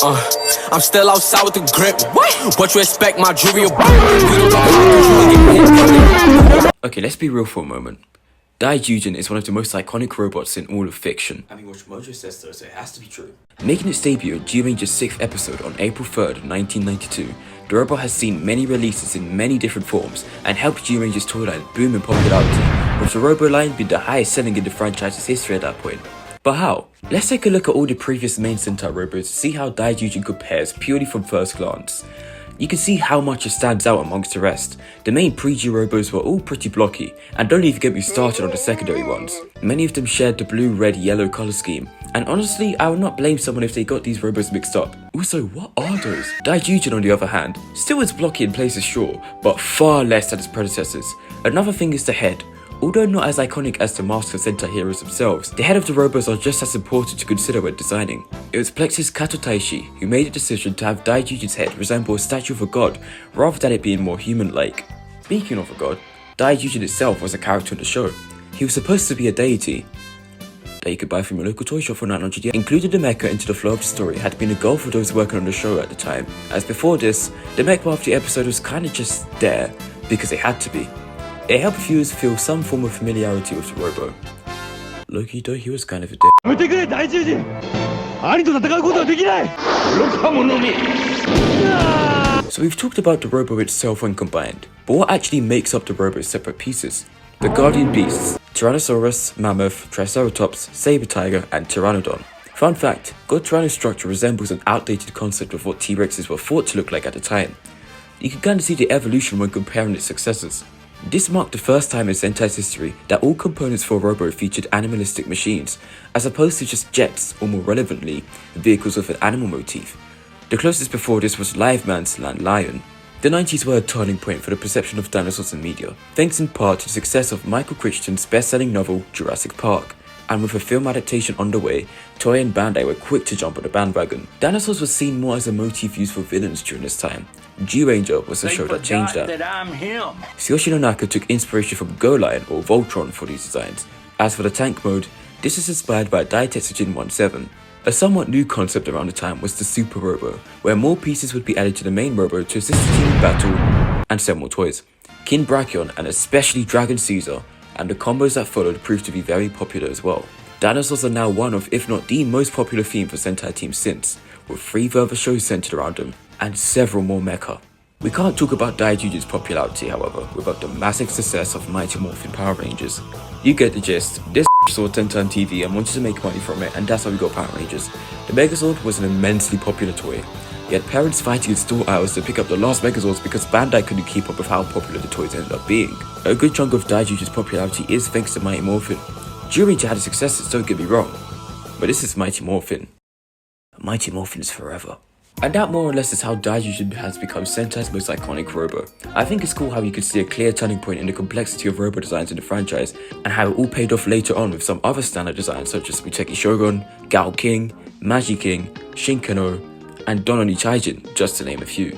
I'm still outside with the grip. What you expect, my jewelry? Okay, let's be real for a moment. Daizyujin is one of the most iconic robots in all of fiction. I mean, what Mojo says so it has to be true. Making its debut at Daizyujin's 6th episode on April 3rd, 1992, the robot has seen many releases in many different forms and helped Daizyujin's toy line boom in popularity, with the Robo line being the highest selling in the franchise's history at that point. But how? Let's take a look at all the previous main Sentai robots to see how Daizyujin compares purely from first glance. You can see how much it stands out amongst the rest. The main pre-G robos were all pretty blocky, and don't even get me started on the secondary ones. Many of them shared the blue, red, yellow colour scheme, and honestly, I would not blame someone if they got these robos mixed up. Also, what are those? Daizyujin, on the other hand, still is blocky in places sure, but far less than its predecessors. Another thing is the head. Although not as iconic as the masks of Sentai heroes themselves, the head of the robos are just as important to consider when designing. It was Plexus Kato Taishi who made the decision to have Daizyujin's head resemble a statue of a god, rather than it being more human-like. Speaking of a god, Daizyujin itself was a character in the show. He was supposed to be a deity that you could buy from your local toy shop for 900 yen. Included the mecha into the flow of the story had been a goal for those working on the show at the time, as before this, the mecha part of the episode was kinda just there, because it had to be. It helped viewers feel some form of familiarity with the Robo. Loki though, he was kind of a dick. So we've talked about the Robo itself when combined, but what actually makes up the Robo's separate pieces? The Guardian Beasts: Tyrannosaurus, Mammoth, Triceratops, Saber Tiger, and Pteranodon. Fun fact, God Tyranno's structure resembles an outdated concept of what T-Rexes were thought to look like at the time. You can kind of see the evolution when comparing its successors. This marked the first time in Sentai's history that all components for a Robo featured animalistic machines, as opposed to just jets, or more relevantly, vehicles with an animal motif. The closest before this was Live Man's Land Lion. The 90s were a turning point for the perception of dinosaurs in media, thanks in part to the success of Michael Crichton's best-selling novel Jurassic Park. And with a film adaptation underway, Toei and Bandai were quick to jump on the bandwagon. Dinosaurs were seen more as a motif used for villains during this time. G-Ranger was the show that changed that. Tsuyoshi Nonaka took inspiration from Go Lion or Voltron for these designs. As for the tank mode, this is inspired by Daizyujin 17. A somewhat new concept around the time was the Super Robo, where more pieces would be added to the main Robo to assist the team in battle and sell more toys. King Brachion and especially Dragon Caesar and the combos that followed proved to be very popular as well. Dinosaurs are now one of, if not the most popular theme for Sentai teams since, with 3 further shows centered around them, and several more mecha. We can't talk about Daizyujin's popularity, however, without the massive success of Mighty Morphin Power Rangers. You get the gist. This saw Sentai on TV and wanted to make money from it, and that's how we got Power Rangers. The Megazord was an immensely popular toy. You had parents fighting in store hours to pick up the last Megazords because Bandai couldn't keep up with how popular the toys ended up being. A good chunk of Daizyujin's popularity is thanks to Mighty Morphin. G-Ranger had its successes, don't get me wrong, but this is Mighty Morphin. Mighty Morphin is forever. And that more or less is how Daizyujin has become Sentai's most iconic Robo. I think it's cool how you can see a clear turning point in the complexity of Robo designs in the franchise, and how it all paid off later on with some other standard designs such as Muteki Shogun, Gao King, Magi King, Shinkano, and Dononi Chaijin, just to name a few.